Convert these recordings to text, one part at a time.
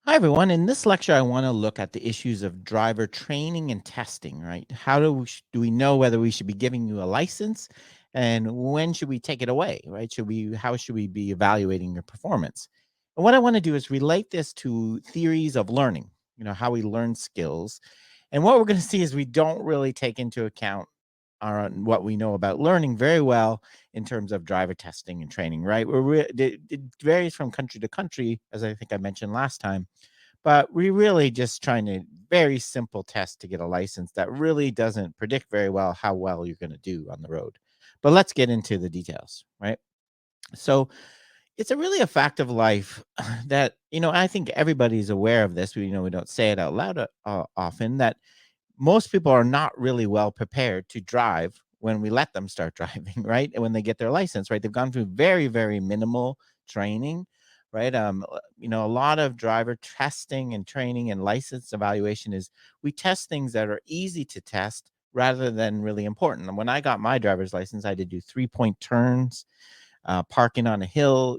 Hi, everyone. In this lecture, I want to look at the issues of driver training and testing, right? How do we know whether we should be giving you a license and when should we take it away, right? How should we be evaluating your performance? And what I want to do is relate this to theories of learning, how we learn skills. And what we're going to see is we don't really take into account what we know about learning very well in terms of driver testing and training, right? It varies from country to country, as I think I mentioned last time, but we really just trying to very simple test to get a license that really doesn't predict very well how well you're going to do on the road. But let's get into the details, right? So it's a really a fact of life that I think everybody's aware of this. We don't say it out loud often that most people are not really well prepared to drive when we let them start driving, right? And when they get their license, right? They've gone through very, very minimal training, right? A lot of driver testing and training and license evaluation is we test things that are easy to test rather than really important. And when I got my driver's license, I had to do 3-point turns, parking on a hill,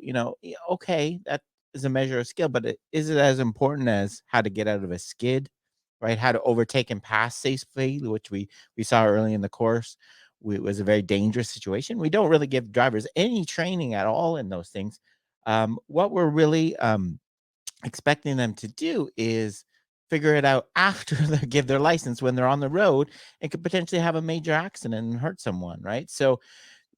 okay, that is a measure of skill, but is it as important as how to get out of a skid, right? How to overtake and pass safely, which we saw early in the course. It was a very dangerous situation. We don't really give drivers any training at all in those things. What we're really expecting them to do is figure it out after they give their license when they're on the road and could potentially have a major accident and hurt someone, right? So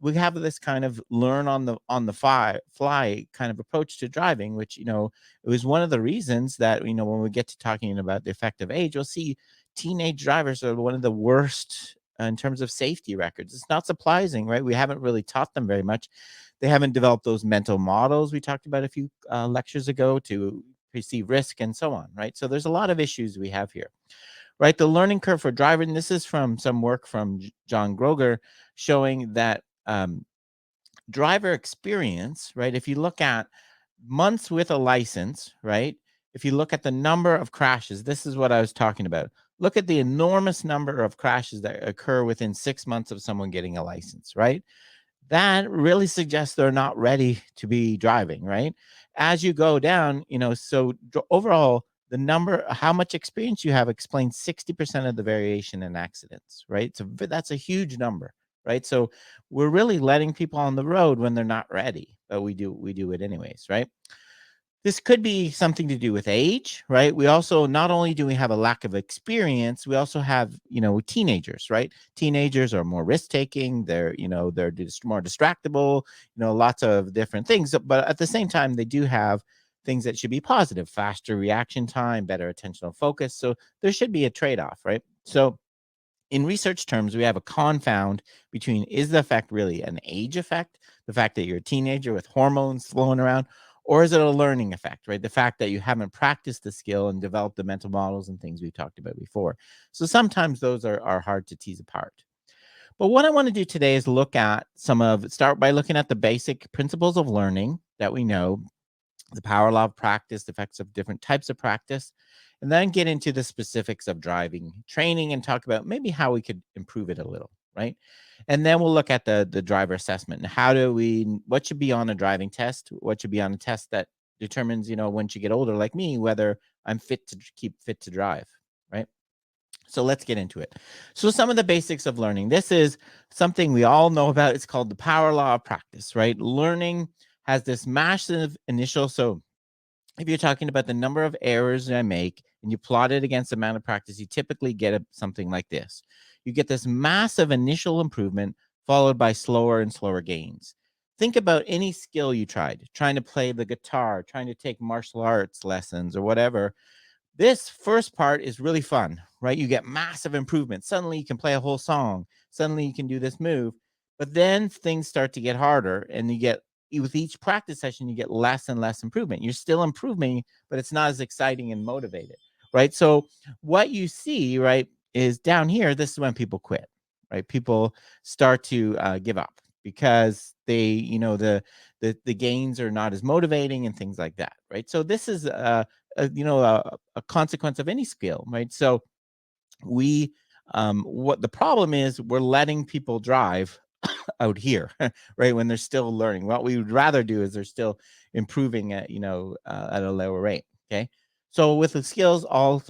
we have this kind of learn on the fly kind of approach to driving, which it was one of the reasons that when we get to talking about the effective age, you'll see teenage drivers are one of the worst in terms of safety records. It's not surprising, right? We haven't really taught them very much. They haven't developed those mental models we talked about a few lectures ago to perceive risk and so on, right? So there's a lot of issues we have here, right? The learning curve for driving. This is from some work from John Groger showing that driver experience, right? If you look at months with a license, right? If you look at the number of crashes, this is what I was talking about. Look at the enormous number of crashes that occur within 6 months of someone getting a license, right? That really suggests they're not ready to be driving, right? As you go down, overall, the number, how much experience you have explains 60% of the variation in accidents, right? So that's a huge number, right? So we're really letting people on the road when they're not ready, but we do it anyways, right? This could be something to do with age, right? We also, not only do we have a lack of experience, we also have, teenagers, right? Teenagers are more risk taking. They're just more distractible, lots of different things. But at the same time, they do have things that should be positive: faster reaction time, better attentional focus. So there should be a trade off, right? So in research terms, we have a confound between, is the effect really an age effect, the fact that you're a teenager with hormones flowing around, or is it a learning effect, right? The fact that you haven't practiced the skill and developed the mental models and things we talked about before. So sometimes those are hard to tease apart. But what I want to do today is start by looking at the basic principles of learning that we know, the power law of practice, the effects of different types of practice, and then get into the specifics of driving training and talk about maybe how we could improve it a little, right? And then we'll look at the driver assessment and what should be on a driving test, what should be on a test that determines, once you get older like me, whether I'm keep fit to drive, right? So let's get into it. So some of the basics of learning. This is something we all know about. It's called the power law of practice, right? Learning has this massive initial. So if you're talking about the number of errors I make and you plot it against the amount of practice, you typically get something like this. You get this massive initial improvement followed by slower and slower gains. Think about any skill you tried, trying to play the guitar, trying to take martial arts lessons or whatever. This first part is really fun, right? You get massive improvement. Suddenly you can play a whole song. Suddenly you can do this move. But then things start to get harder, and with each practice session, you get less and less improvement. You're still improving, but it's not as exciting and motivated, right? So what you see, right, is down here, this is when people quit, right? People start to give up because the gains are not as motivating and things like that, right? So this is a consequence of any skill, right? So we what the problem is, we're letting people drive out here, right, when they're still learning. What we would rather do is they're still improving at a lower rate. Okay, So with the skills, all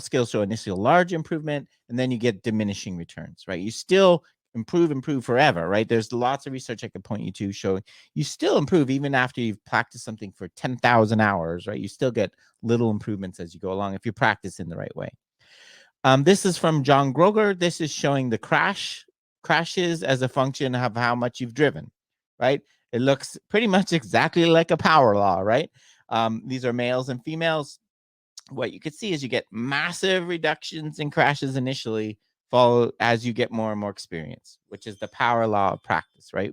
skills show initially a large improvement, and then you get diminishing returns, right? You still improve forever, right? There's lots of research I could point you to showing you still improve even after you've practiced something for 10,000 hours, right? You still get little improvements as you go along if you practice in the right way. This is from John Groger. This is showing the crashes as a function of how much you've driven, right? It looks pretty much exactly like a power law, right? These are males and females. What you could see is you get massive reductions in crashes initially, follow as you get more and more experience, which is the power law of practice, right?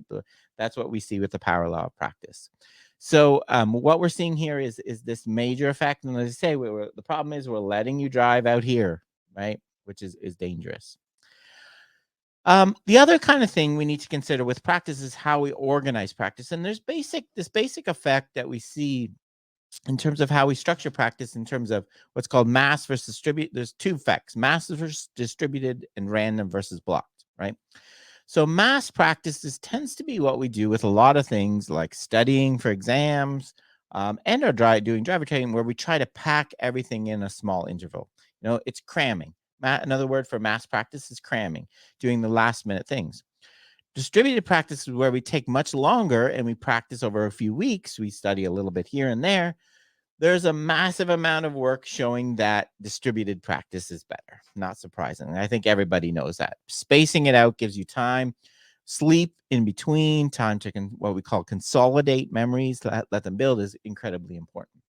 That's what we see with the power law of practice. So what we're seeing here is this major effect, and as I say, the problem is we're letting you drive out here, right? Which is dangerous. The other kind of thing we need to consider with practice is how we organize practice, and there's this basic effect that we see in terms of how we structure practice in terms of what's called mass versus distributed. There's two effects: mass versus distributed and random versus blocked, right? So mass practices tends to be what we do with a lot of things like studying for exams, and our doing driver training, where we try to pack everything in a small interval. It's cramming. Another word for mass practice is cramming, doing the last minute things. Distributed practice is where we take much longer and we practice over a few weeks. We study a little bit here and there. There's a massive amount of work showing that distributed practice is better. Not surprising. I think everybody knows that. Spacing it out gives you time, sleep in between, time to what we call consolidate memories, let them build, is incredibly important.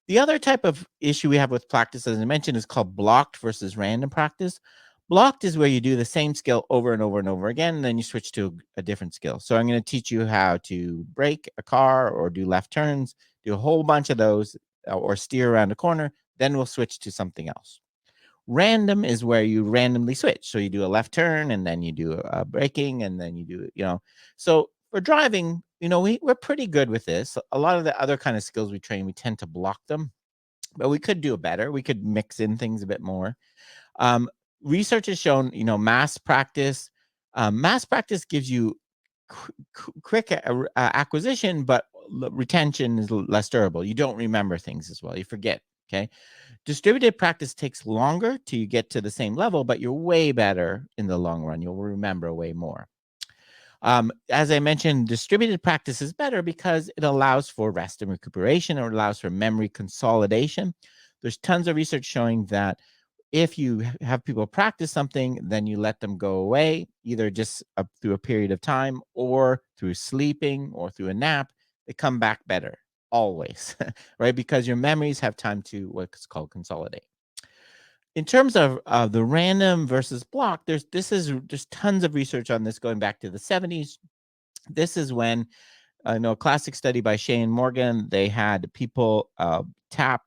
The other type of issue we have with practice, as I mentioned, is called blocked versus random practice. Blocked is where you do the same skill over and over and over again, and then you switch to a different skill. So I'm going to teach you how to brake a car or do left turns, do a whole bunch of those, or steer around a corner. Then we'll switch to something else. Random is where you randomly switch. So you do a left turn, and then you do a braking, and then you do. So for driving, we're pretty good with this. A lot of the other kind of skills we train, we tend to block them, but we could do it better. We could mix in things a bit more. Um, Research has shown, mass practice. Mass practice gives you quick acquisition, but retention is less durable. You don't remember things as well. You forget. Okay. Distributed practice takes longer till you get to the same level, but you're way better in the long run. You'll remember way more. As I mentioned, distributed practice is better because it allows for rest and recuperation, or allows for memory consolidation. There's tons of research showing that if you have people practice something, then you let them go away, either just through a period of time or through sleeping or through a nap, they come back better always, right? Because your memories have time to what's called consolidate. In terms of the random versus block, there's tons of research on this going back to the 70s. This is when I know a classic study by Shea and Morgan. They had people tap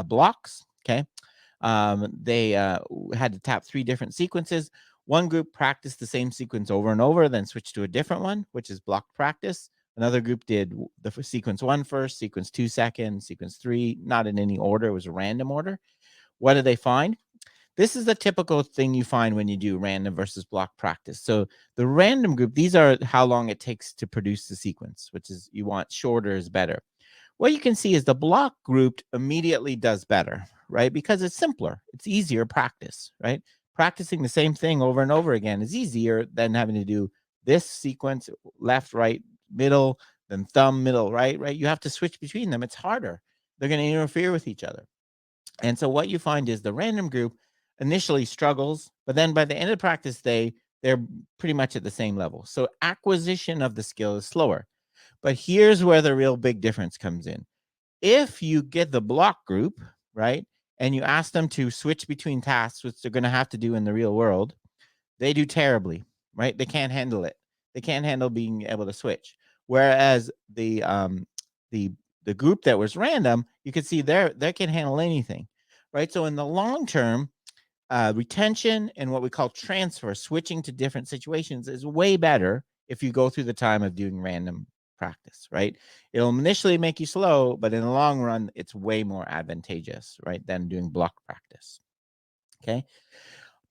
blocks. Okay, they had to tap 3 different sequences. One group practiced the same sequence over and over, then switched to a different one, which is blocked practice. Another group did the sequence 1 first, sequence 2 second, sequence 3, not in any order. It was a random order. What did they find? This is the typical thing you find when you do random versus block practice. So the random group, these are how long it takes to produce the sequence, which is you want shorter is better. What you can see is the block group immediately does better, right? Because it's simpler. It's easier practice, right? Practicing the same thing over and over again is easier than having to do this sequence, left, right, middle, then thumb, middle, right? You have to switch between them. It's harder. They're going to interfere with each other. And so what you find is the random group initially struggles, but then by the end of the practice, they're pretty much at the same level. So acquisition of the skill is slower. But here's where the real big difference comes in. If you get the block group, right, and you ask them to switch between tasks, which they're going to have to do in the real world, they do terribly, right? They can't handle it. They can't handle being able to switch. Whereas the the group that was random, you could see they can handle anything, right? So in the long term, retention and what we call transfer, switching to different situations, is way better if you go through the time of doing random practice, right? It'll initially make you slow, but in the long run, it's way more advantageous, right, than doing block practice. Okay.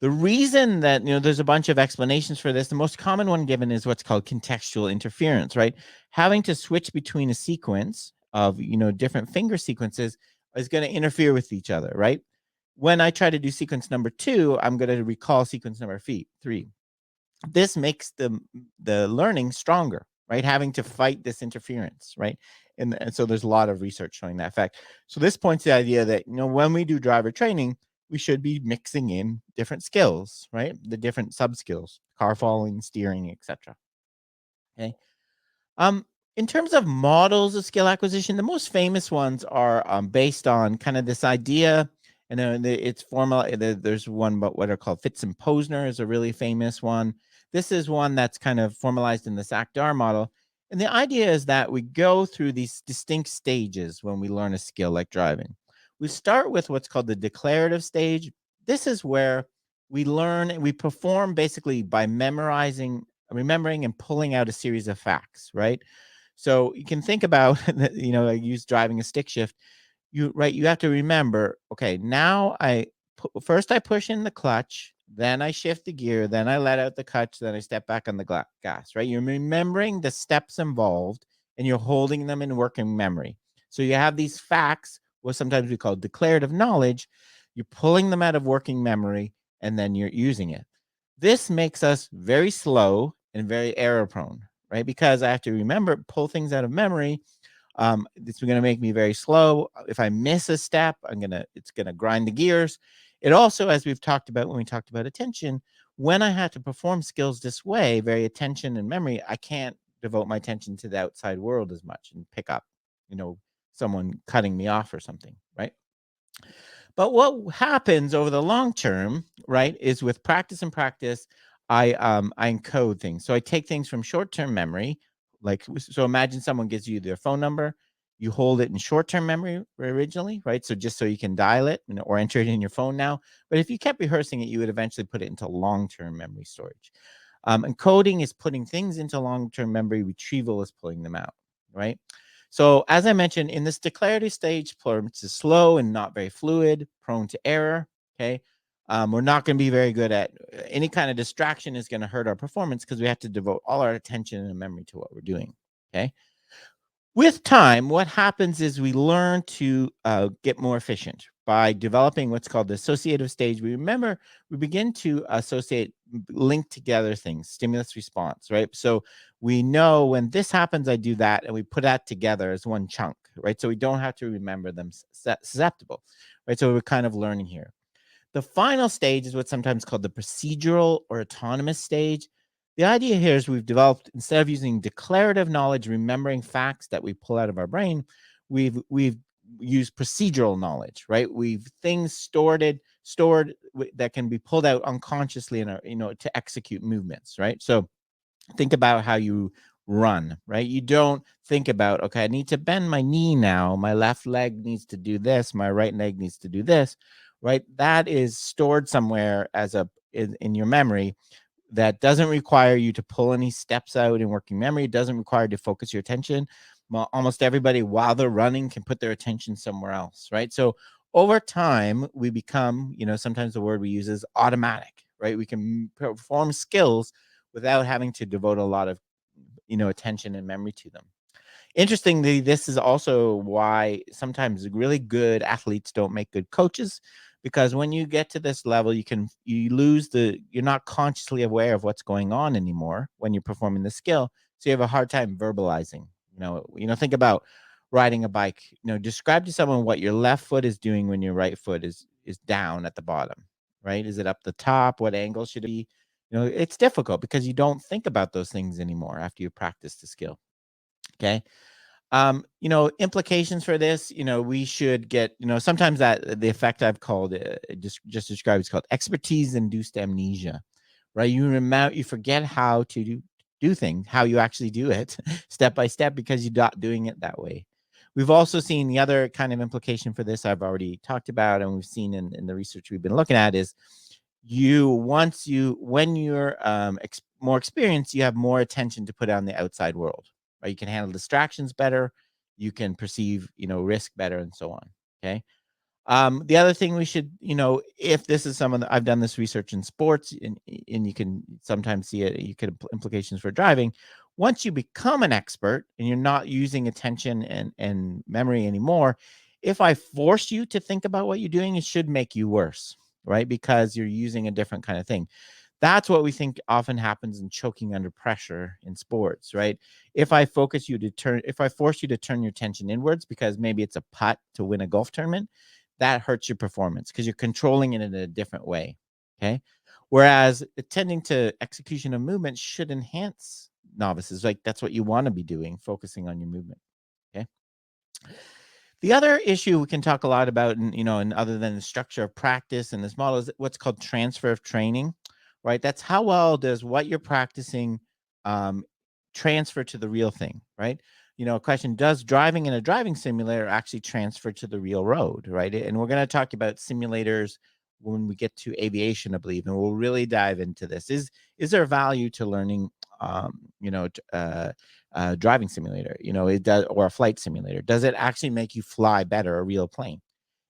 The reason that, there's a bunch of explanations for this, the most common one given is what's called contextual interference, right? Having to switch between a sequence of, different finger sequences is going to interfere with each other, right? When I try to do sequence number 2, I'm going to recall sequence number 3. This makes the learning stronger, right? Having to fight this interference, right? And so there's a lot of research showing that fact. So this points to the idea that, when we do driver training, we should be mixing in different skills, right? The different sub skills, car following, steering, etc. Okay. Um, in terms of models of skill acquisition, the most famous ones are based on kind of this idea, and it's formal. There's one about what are called Fitz and Posner is a really famous one. This is one that's kind of formalized in the SACDAR model, and the idea is that we go through these distinct stages when we learn a skill like driving. We start with what's called the declarative stage. This is where we learn and we perform basically by remembering and pulling out a series of facts, right? So you can think about, I use driving a stick shift. You have to remember, okay, now first I push in the clutch, then I shift the gear, then I let out the clutch, then I step back on the gas, right? You're remembering the steps involved and you're holding them in working memory. So you have these facts, what sometimes we call declarative knowledge. You're pulling them out of working memory and then you're using it. This makes us very slow and very error prone, right? Because I have to pull things out of memory. It's going to make me very slow. If I miss a step, it's going to grind the gears. It also, as we've talked about when we talked about attention, when I have to perform skills this way, very attention and memory, I can't devote my attention to the outside world as much and pick up, someone cutting me off or something, right? But what happens over the long term, right, is with practice and practice, I encode things. So I take things from short-term memory, so imagine someone gives you their phone number, you hold it in short-term memory originally, right? So just so you can dial it, or enter it in your phone now. But if you kept rehearsing it, you would eventually put it into long-term memory storage. Encoding is putting things into long-term memory. Retrieval is pulling them out, right? So as I mentioned, in this declarative stage, performance is slow and not very fluid, prone to error. Okay. We're not going to be very good at any kind of distraction is going to hurt our performance because we have to devote all our attention and memory to what we're doing. Okay. With time, what happens is we learn to get more efficient by developing what's called the associative stage. We begin to link together things, stimulus response, right? So we know when this happens, I do that, and we put that together as one chunk, right? So we don't have to remember them susceptible, right? So we're kind of learning here. The final stage is what's sometimes called the procedural or autonomous stage. The idea here is we've developed, instead of using declarative knowledge, remembering facts that we pull out of our brain, we've used procedural knowledge, right? We've things stored that can be pulled out unconsciously to execute movements, right? So think about how you run, right? You don't think about, okay, I need to bend my knee now. My left leg needs to do this. My right leg needs to do this, right? That is stored somewhere in your memory that doesn't require you to pull any steps out in working memory. It doesn't require you to focus your attention. Well, almost everybody, while they're running, can put their attention somewhere else, right? So over time, we become, sometimes the word we use is automatic, right? We can perform skills without having to devote a lot of, attention and memory to them. Interestingly, this is also why sometimes really good athletes don't make good coaches, because when you get to this level, you're not consciously aware of what's going on anymore when you're performing the skill. So you have a hard time verbalizing. Think about riding a bike. Describe to someone what your left foot is doing when your right foot is down at the bottom, right? Is it up the top? What angle should it be? It's difficult because you don't think about those things anymore after you practice the skill. Okay. Implications for this, we should get, sometimes that the effect I've called just described is called expertise induced amnesia, right? You forget how to do things, how you actually do it step by step because you're not doing it that way. We've also seen the other kind of implication for this I've already talked about, and we've seen in the research we've been looking at is when you're more experienced, you have more attention to put on the outside world, right? You can handle distractions better, you can perceive risk better, and so on. Okay. The other thing we should, if this is I've done this research in sports, and you can sometimes see it, implications for driving. Once you become an expert and you're not using attention and memory anymore, If I force you to think about what you're doing, it should make you worse, right? Because you're using a different kind of thing. That's what we think often happens in choking under pressure in sports, right? If I force you to turn your attention inwards because maybe it's a putt to win a golf tournament, that hurts your performance because you're controlling it in a different way. Okay. Whereas attending to execution of movement should enhance novices. Like that's what you want to be doing, focusing on your movement. Okay. The other issue we can talk a lot about, and other than the structure of practice and this model, is what's called transfer of training, right? That's how well does what you're practicing um, transfer to the real thing, right? A question: does driving in a driving simulator actually transfer to the real road, right? And we're going to talk about simulators when we get to aviation, I believe, and we'll really dive into this. Is there value to learning? Um, you know, t- uh, Driving simulator, it does, or a flight simulator. Does it actually make you fly better a real plane?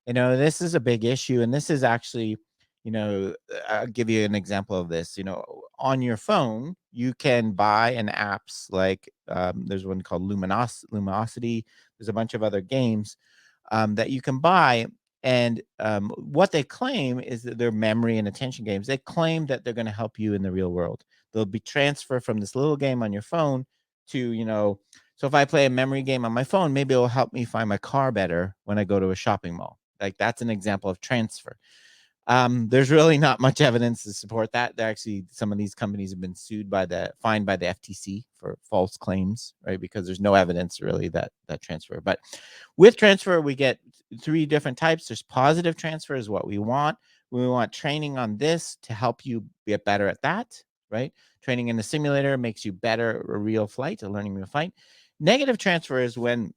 This is a big issue, and this is actually, I'll give you an example of this. On your phone, you can buy an apps like there's one called Luminosity. There's a bunch of other games that you can buy. And what they claim is that they're memory and attention games. They claim that they're going to help you in the real world. They'll be transfer from this little game on your phone to, so if I play a memory game on my phone, maybe it'll help me find my car better when I go to a shopping mall. Like that's an example of transfer. There's really not much evidence to support that. They're actually, some of these companies have been fined by the FTC for false claims, right? Because there's no evidence really that transfer. But with transfer, we get three different types. There's positive transfer is what we want. We want training on this to help you get better at that, right? Training in the simulator makes you better at a real flight, a learning real flight. Negative transfer is when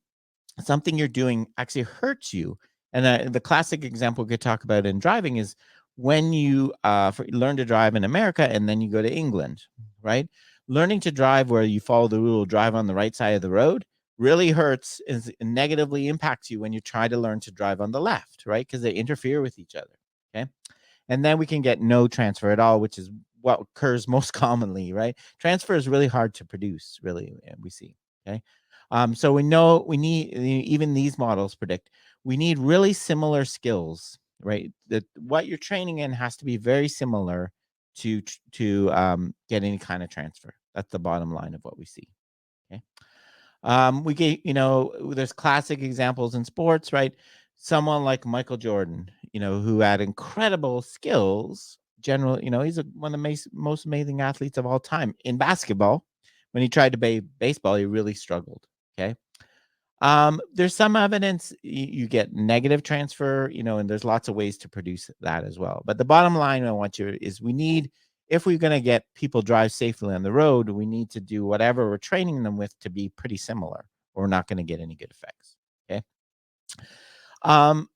something you're doing actually hurts you. And the classic example we could talk about in driving is when you learn to drive in America and then you go to England, right? Learning to drive where you follow the rule, drive on the right side of the road, really hurts and negatively impacts you when you try to learn to drive on the left, right? Because they interfere with each other. Okay. And then we can get no transfer at all, which is what occurs most commonly, right? Transfer is really hard to produce, really, we see. Okay. So we know we need, even these models predict, we need really similar skills, right? That what you're training in has to be very similar to get any kind of transfer. That's the bottom line of what we see. Okay. We get, there's classic examples in sports, right? Someone like Michael Jordan, who had incredible skills. He's one of the most amazing athletes of all time in basketball. When he tried to play baseball, he really struggled. Okay. There's some evidence you get negative transfer, and there's lots of ways to produce that as well. But the bottom line I want you is if we're going to get people drive safely on the road, we need to do whatever we're training them with to be pretty similar, or we're not going to get any good effects. Okay.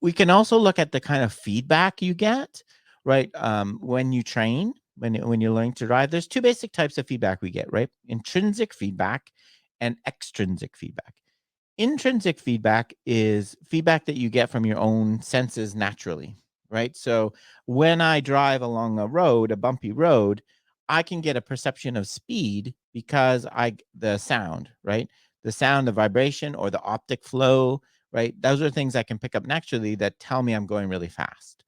We can also look at the kind of feedback you get, right? When you train, when you're learning to drive, there's two basic types of feedback we get, right? Intrinsic feedback and extrinsic feedback. Intrinsic feedback is feedback that you get from your own senses naturally, right? So when I drive along a road, a bumpy road, I can get a perception of speed because the sound, right? The sound, the vibration, or the optic flow, right? Those are things I can pick up naturally that tell me I'm going really fast.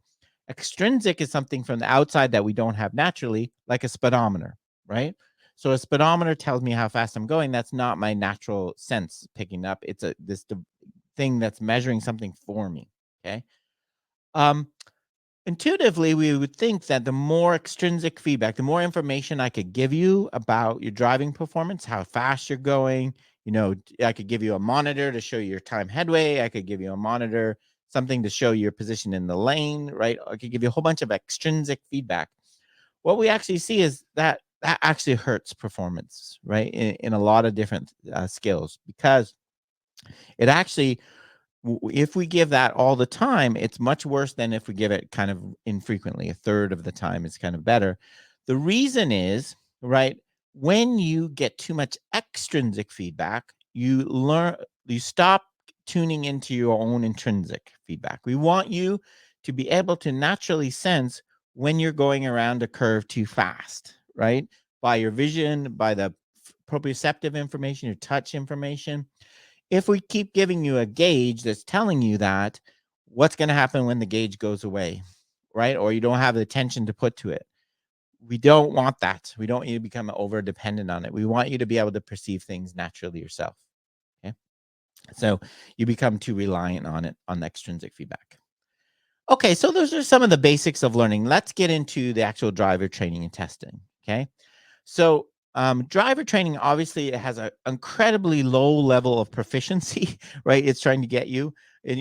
Extrinsic is something from the outside that we don't have naturally, like a speedometer, right? So a speedometer tells me how fast I'm going. That's not my natural sense picking up. It's this thing that's measuring something for me. Okay. Um, Intuitively, we would think that the more extrinsic feedback, the more information I could give you about your driving performance, how fast you're going. I could give you a monitor to show you your time headway. I could give you a monitor, something to show your position in the lane, right? I could give you a whole bunch of extrinsic feedback. What we actually see is that actually hurts performance, right? In a lot of different skills, because it actually, if we give that all the time, it's much worse than if we give it kind of infrequently. A third of the time is kind of better. The reason is, right, when you get too much extrinsic feedback, you stop tuning into your own intrinsic feedback. We want you to be able to naturally sense when you're going around a curve too fast, right? By your vision, by the proprioceptive information, your touch information. if we keep giving you a gauge that's telling you that, what's going to happen when the gauge goes away, right? Or you don't have the attention to put to it. We don't want that. We don't want you to become over dependent on it. We want you to be able to perceive things naturally yourself. Okay. So you become too reliant on it, on the extrinsic feedback. Okay. So those are some of the basics of learning. Let's get into the actual driver training and testing. Okay. So driver training, obviously, it has an incredibly low level of proficiency, right? It's trying to get you, and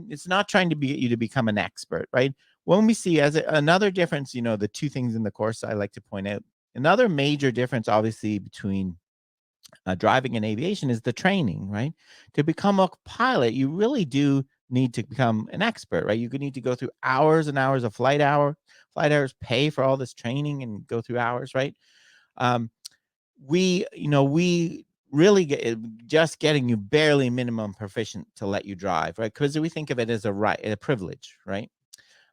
it's not trying to get you to become an expert, right? When we see another difference, the two things in the course I like to point out, another major difference, obviously, between driving and aviation is the training, right? To become a pilot, you really do need to become an expert, right? You could need to go through hours and hours of flight hours, pay for all this training and go through hours, right? um, we really get just getting you barely minimum proficient to let you drive, right? Because we think of it as a right, a privilege, right?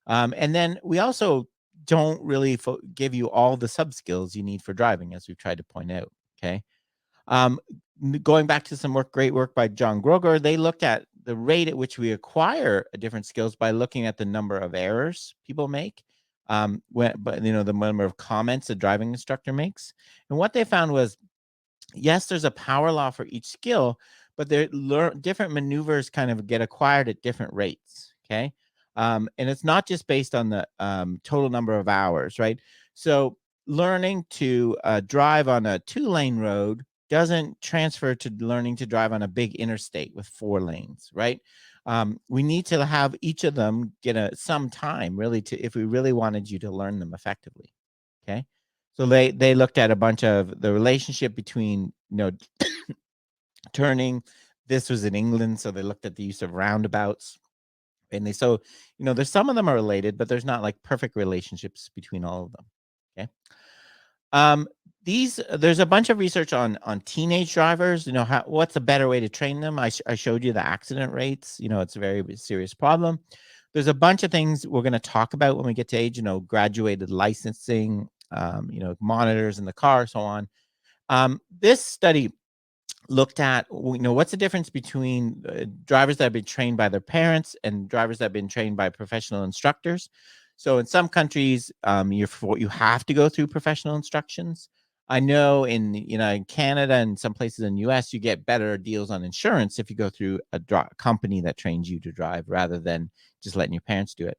And then we also don't really give you all the sub skills you need for driving, as we've tried to point out. Okay. Um, Going back to some great work by John Groger, they looked at the rate at which we acquire different skills by looking at the number of errors people make, the number of comments a driving instructor makes. And what they found was, yes, there's a power law for each skill, but different maneuvers kind of get acquired at different rates. Okay. And it's not just based on the total number of hours, right? So learning to drive on a 2-lane road doesn't transfer to learning to drive on a big interstate with 4 lanes, right? We need to have each of them get some time, really, to if we really wanted you to learn them effectively. Okay. So they looked at a bunch of the relationship between, turning. This was in England, so they looked at the use of roundabouts. And there's some of them are related, but there's not like perfect relationships between all of them. Okay. Um, there's a bunch of research on teenage drivers. What's a better way to train them? I showed you the accident rates. It's a very serious problem. There's a bunch of things we're going to talk about when we get to age. Graduated licensing, monitors in the car, so on. This study looked at, what's the difference between drivers that have been trained by their parents and drivers that have been trained by professional instructors. So in some countries, you have to go through professional instructions. I know in Canada and some places in the US, you get better deals on insurance if you go through a company that trains you to drive rather than just letting your parents do it.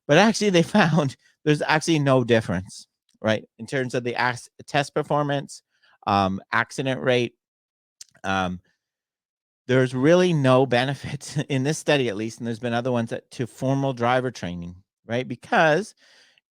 But actually, they found there's actually no difference, right, in terms of the test performance, accident rate. Um, there's really no benefit in this study, at least, and there's been other ones to formal driver training, right? Because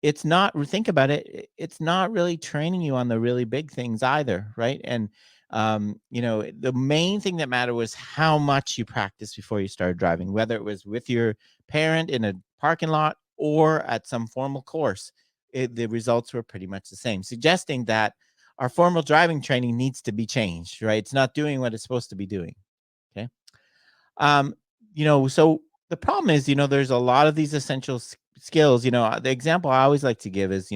it's not, think about it, it's not really training you on the really big things either, right? And the main thing that mattered was how much you practiced before you started driving, whether it was with your parent in a parking lot or at some formal course. The results were pretty much the same, suggesting that our formal driving training needs to be changed, right? It's not doing what it's supposed to be doing. Okay. Um, so the problem is, there's a lot of these essential skills. The example I always like to give is,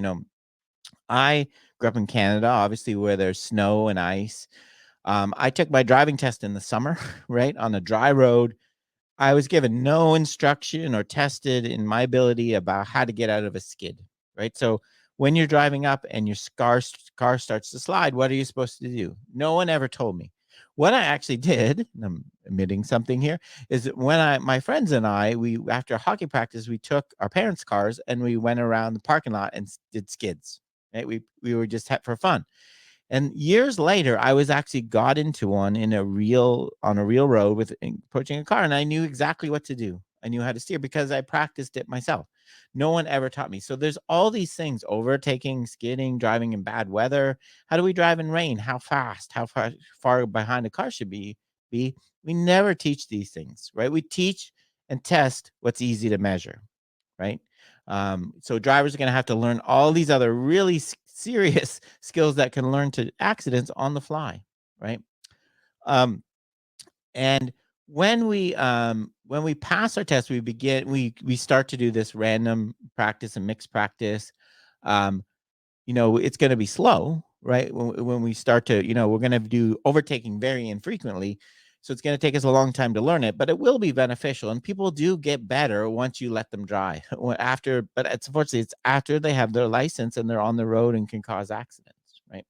I grew up in Canada, obviously, where there's snow and ice. I took my driving test in the summer, right, on a dry road. I was given no instruction or tested in my ability about how to get out of a skid, right? So when you're driving up and your car starts to slide, what are you supposed to do? No one ever told me. What I actually did, and I'm admitting something here, is that when my friends and I, after hockey practice, we took our parents' cars and we went around the parking lot and did skids. Right? We were just for fun. And years later, I was actually got into one on a real road with approaching a car, and I knew exactly what to do. I knew how to steer because I practiced it myself. No one ever taught me. So there's all these things: overtaking, skidding, driving in bad weather. How do we drive in rain? How fast? How far behind a car should be? We never teach these things, right? We teach and test what's easy to measure, right? So drivers are going to have to learn all these other really serious skills that can learn to accidents on the fly, right? Um, and when we pass our test, we start to do this random practice and mixed practice. Um, it's going to be slow, right? When we start to, we're going to do overtaking very infrequently. So it's going to take us a long time to learn it, but it will be beneficial. And people do get better once you let them drive. But it's unfortunately it's after they have their license and they're on the road and can cause accidents, right?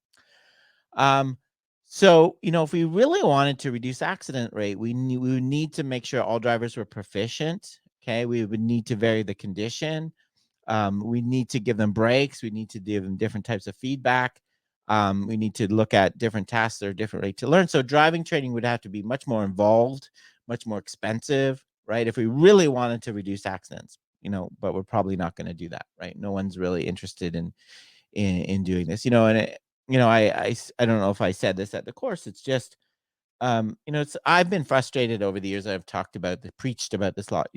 Um, so if we really wanted to reduce accident rate, we would need to make sure all drivers were proficient. Okay, we would need to vary the condition. We need to give them breaks. We need to give them different types of feedback. We need to look at different tasks or different rate to learn. So driving training would have to be much more involved, much more expensive, right? If we really wanted to reduce accidents, but we're probably not going to do that, right? No one's really interested in doing this, and I don't know if I said this at the course. It's just I've been frustrated over the years. I've preached about this a lot.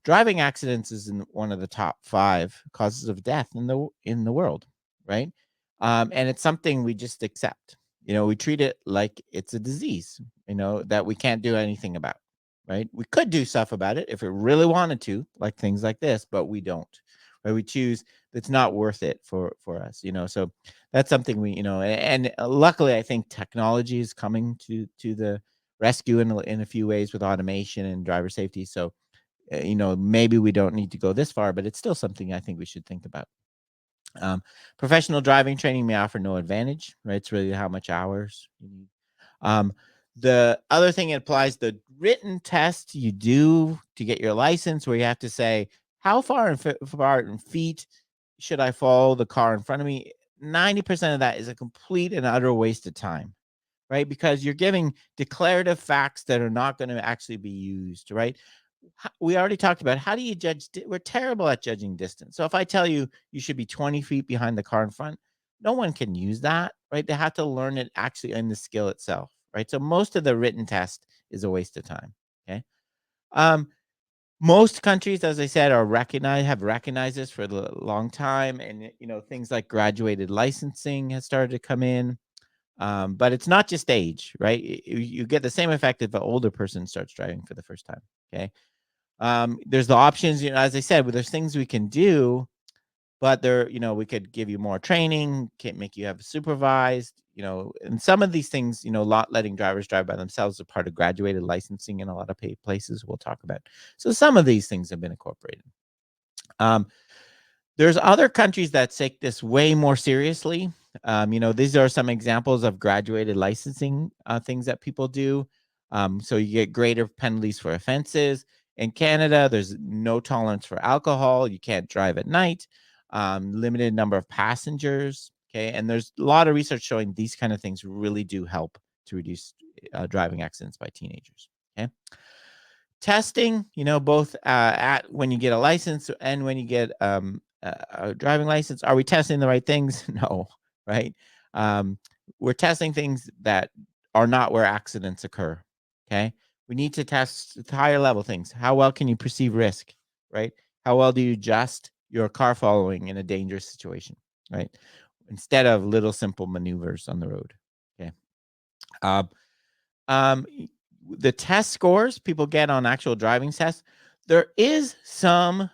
Driving accidents is in one of the top 5 causes of death in the world, right? And it's something we just accept. We treat it like it's a disease, that we can't do anything about, right? We could do stuff about it if we really wanted to, like things like this, but we don't. Right? We choose. It's not worth it for us, So that's something we, and luckily, I think technology is coming to the rescue in a few ways with automation and driver safety. So, maybe we don't need to go this far, but it's still something I think we should think about. Professional driving training may offer no advantage, right? It's really how much hours you need. Um, the other thing it applies, the written test you do to get your license, where you have to say, how far in feet should I follow the car in front of me? 90% of that is a complete and utter waste of time, right? Because you're giving declarative facts that are not going to actually be used, right? We already talked about, how do you judge? We're terrible at judging distance. So if I tell you you should be 20 feet behind the car in front, no one can use that, right? They have to learn it actually in the skill itself, right? So most of the written test is a waste of time. Okay. Um, most countries, as I said, have recognized this for a long time, and things like graduated licensing has started to come in. But it's not just age, right? You get the same effect if an older person starts driving for the first time. Okay. There's the options, as I said, there's things we can do, but we could give you more training, can't make you have supervised, and some of these things, letting drivers drive by themselves are part of graduated licensing in a lot of places we'll talk about. So some of these things have been incorporated. Um, there's other countries that take this way more seriously. These are some examples of graduated licensing things that people do. So you get greater penalties for offenses. In Canada, there's no tolerance for alcohol. You can't drive at night. Limited number of passengers. Okay, and there's a lot of research showing these kind of things really do help to reduce driving accidents by teenagers. Okay. Testing, both at when you get a license and when you get a driving license. Are we testing the right things? No, right? Um, we're testing things that are not where accidents occur. Okay. We need to test higher level things. How well can you perceive risk, right? How well do you adjust your car following in a dangerous situation, right? Instead of little simple maneuvers on the road. Okay. Um, um, the test scores people get on actual driving tests, there is some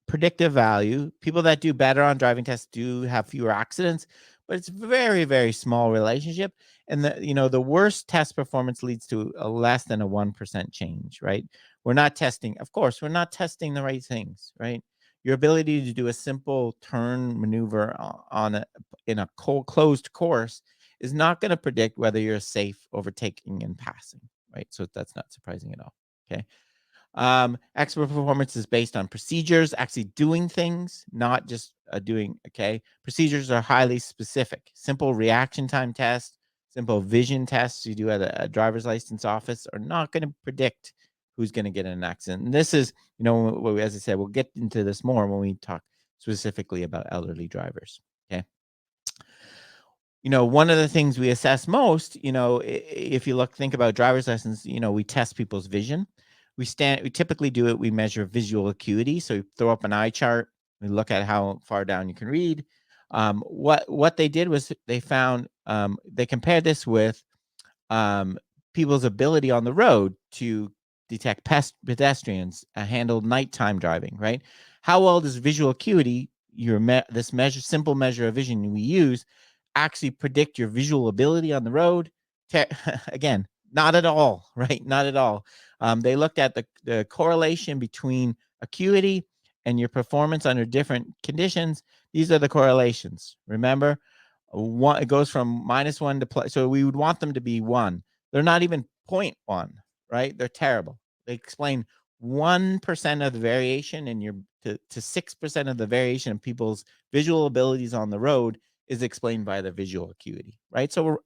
predictive value. People that do better on driving tests do have fewer accidents, but it's very, very small relationship. And the worst test performance leads to a less than a 1% change, right? We're not testing, of course, we're not testing the right things, right? Your ability to do a simple turn maneuver in a closed course is not going to predict whether you're safe overtaking and passing, right? So that's not surprising at all. Okay. Expert performance is based on procedures, actually doing things, not just doing. Okay. Procedures are highly specific. Simple reaction time tests, simple vision tests you do at a driver's license office are not going to predict who's going to get in an accident. And this is, as I said, we'll get into this more when we talk specifically about elderly drivers. Okay. One of the things we assess most, if you think about driver's lessons, we test people's vision. We typically do it. We measure visual acuity. So we throw up an eye chart. We look at how far down you can read. What they did was they found, they compared this with people's ability on the road to detect pedestrians, handle nighttime driving, right? How well does visual acuity, this simple measure of vision we use, actually predict your visual ability on the road? Again, Not at all, right? Not at all. They looked at the correlation between acuity and your performance under different conditions. These are the correlations. Remember, it goes from -1 to plus. So we would want them to be 1. They're not even 0.1, right? They're terrible. They explain 1% of the variation in your to 6% of the variation in people's visual abilities on the road is explained by the visual acuity, right? So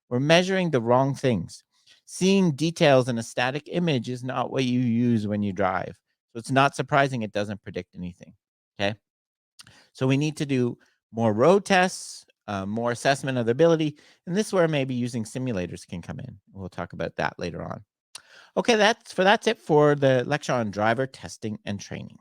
we're measuring the wrong things. Seeing details in a static image is not what you use when you drive. So it's not surprising it doesn't predict anything. Okay. So we need to do more road tests, more assessment of the ability. And this is where maybe using simulators can come in. We'll talk about that later on. Okay, that's it for the lecture on driver testing and training.